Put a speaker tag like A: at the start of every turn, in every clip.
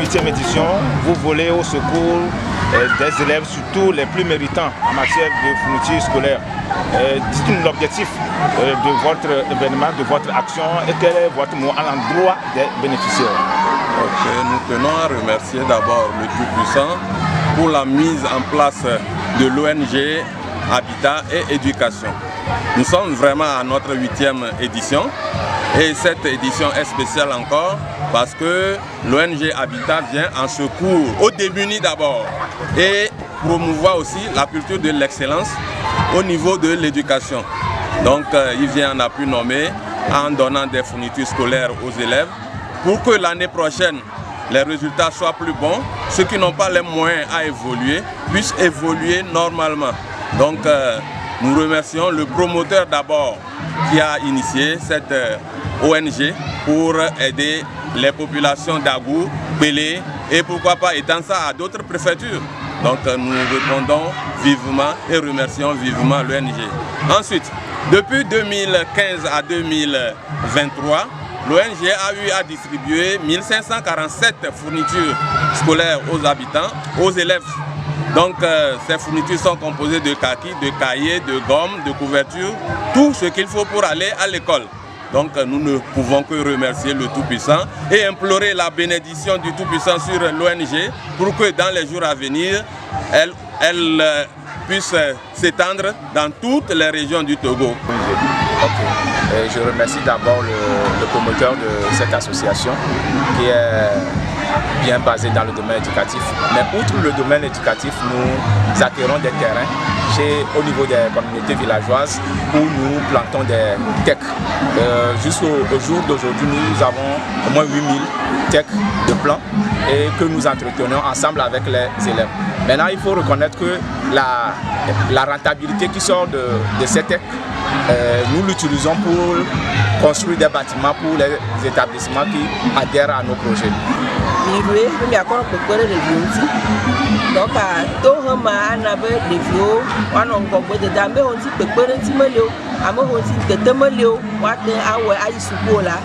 A: 8e édition, vous volez au secours des élèves, surtout les plus méritants en matière de fourniture scolaire. Dites-nous l'objectif de votre événement, de votre action et quel est votre mot à l'endroit des bénéficiaires.
B: Nous tenons à remercier d'abord le Tout-Puissant pour la mise en place de l'ONG Habitat et Éducation. Nous sommes vraiment à notre 8e édition et cette édition est spéciale encore parce que l'ONG Habitat vient en secours aux démunis d'abord et promouvoir aussi la culture de l'excellence au niveau de l'éducation. Donc il vient en appui nommé en donnant des fournitures scolaires aux élèves pour que l'année prochaine les résultats soient plus bons, ceux qui n'ont pas les moyens à évoluer puissent évoluer normalement. Donc nous remercions le promoteur d'abord qui a initié cette ONG pour aider les populations d'Agou, Bélé et pourquoi pas étendre ça à d'autres préfectures. Donc nous répondons vivement et remercions vivement l'ONG. Ensuite, depuis 2015 à 2023, l'ONG a eu à distribuer 1547 fournitures scolaires aux habitants, aux élèves. Donc ces fournitures sont composées de kakis, de cahiers, de gommes, de couvertures, tout ce qu'il faut pour aller à l'école. Donc nous ne pouvons que remercier le Tout-Puissant et implorer la bénédiction du Tout-Puissant sur l'ONG pour que dans les jours à venir, elle puisse s'étendre dans toutes les régions du Togo.
C: Okay. Je remercie d'abord le promoteur de cette association qui est bien basée dans le domaine éducatif. Mais outre le domaine éducatif, nous acquérons des terrains au niveau des communautés villageoises où nous plantons des tecs. Jusqu'au jour d'aujourd'hui, nous avons au moins 8000 tecs de plants et que nous entretenons ensemble avec les élèves. Maintenant, il faut reconnaître que la rentabilité qui sort de ces tecs, nous l'utilisons pour construire des bâtiments pour les établissements qui adhèrent à nos projets.
D: Donc, tout le monde a des vidéos, on a un de dame, on dit que peu de timolio, à mon dit que temolio, what the hour I suppose là.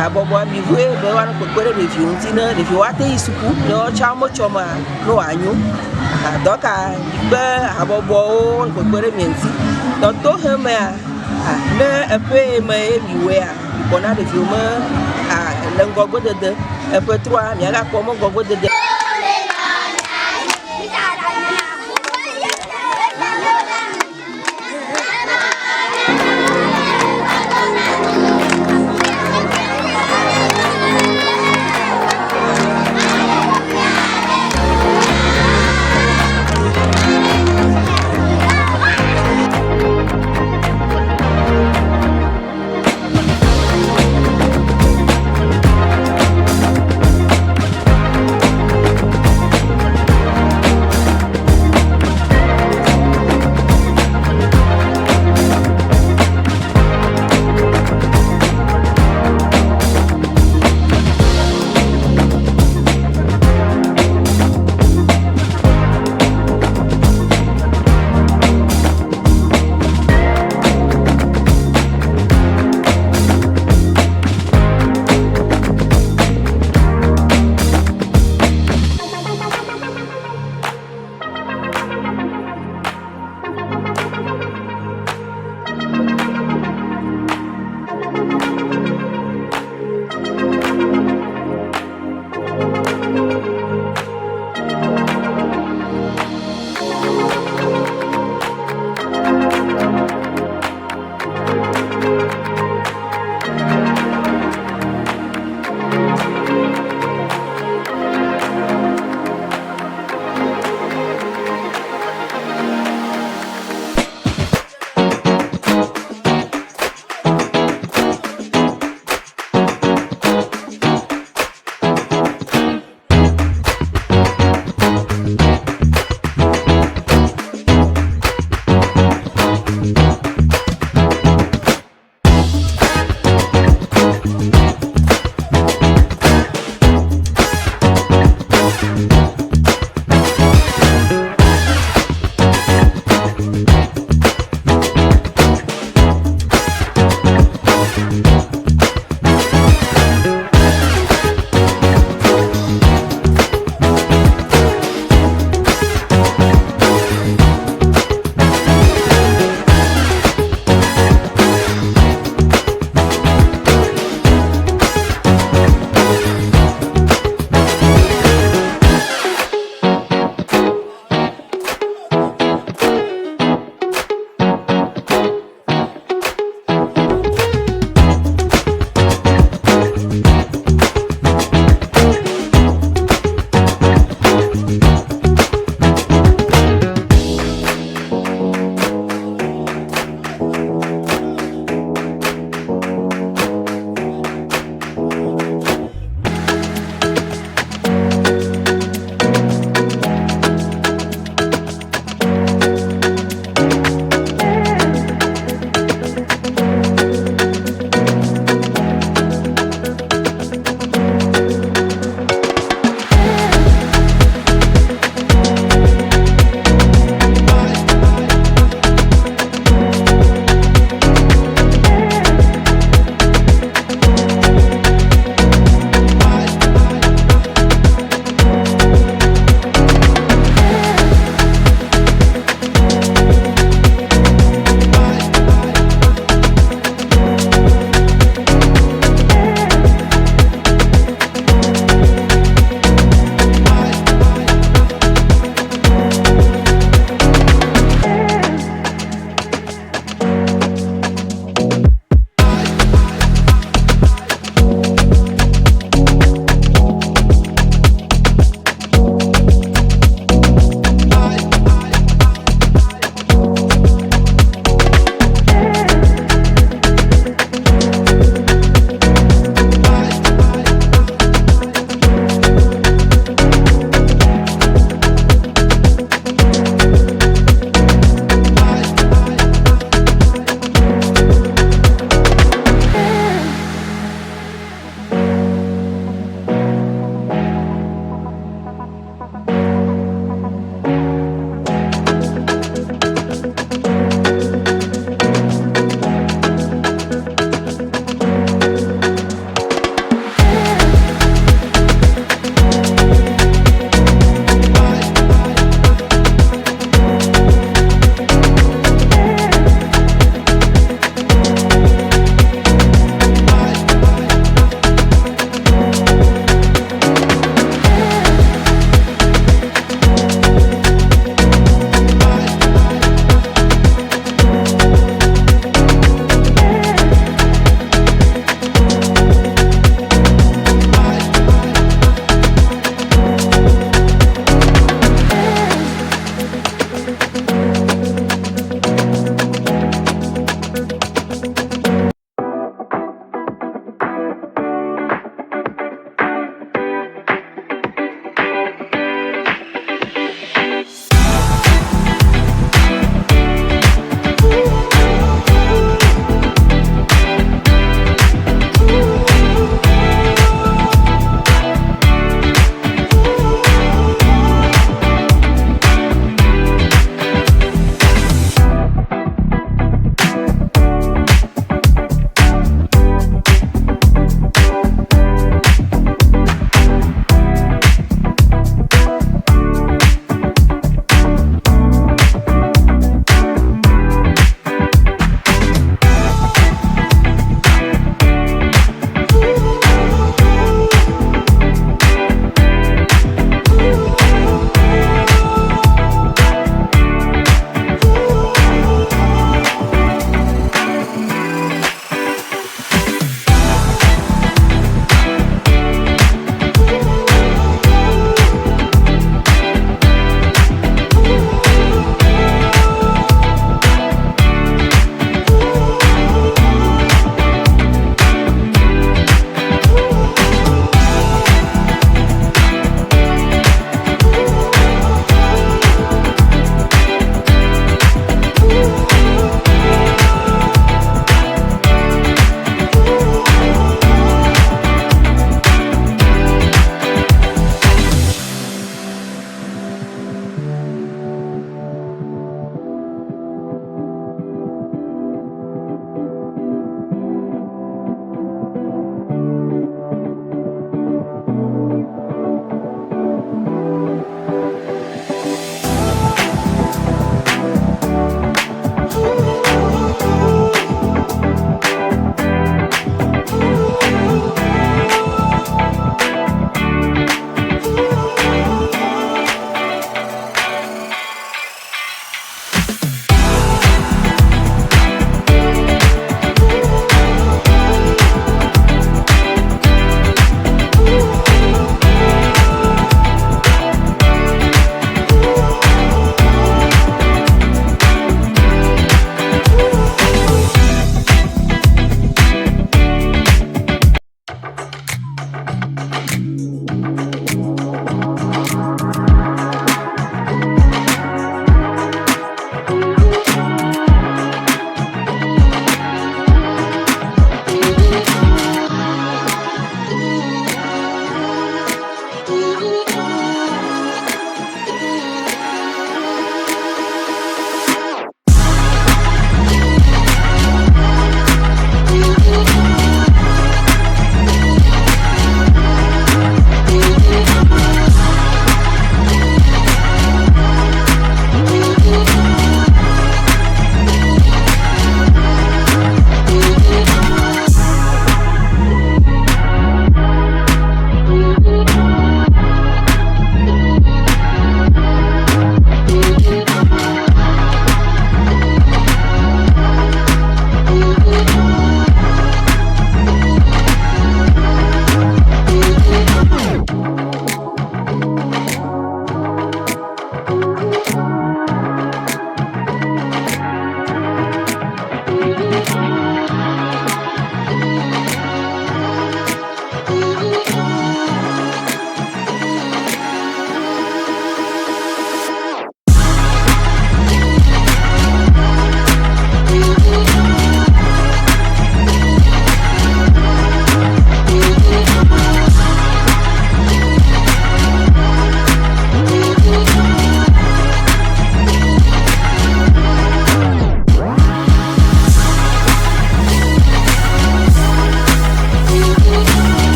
D: À Bobo, mi voulait, on a peu de reviews, les vieux à Tisuku, no chamo choma, no agno. Donc, à Bobo, on peut peu de miensi. Donc, tout le monde a un peu mais on a des films à l'engogo de deux, un peu trois, il y a comme un gogo de deux.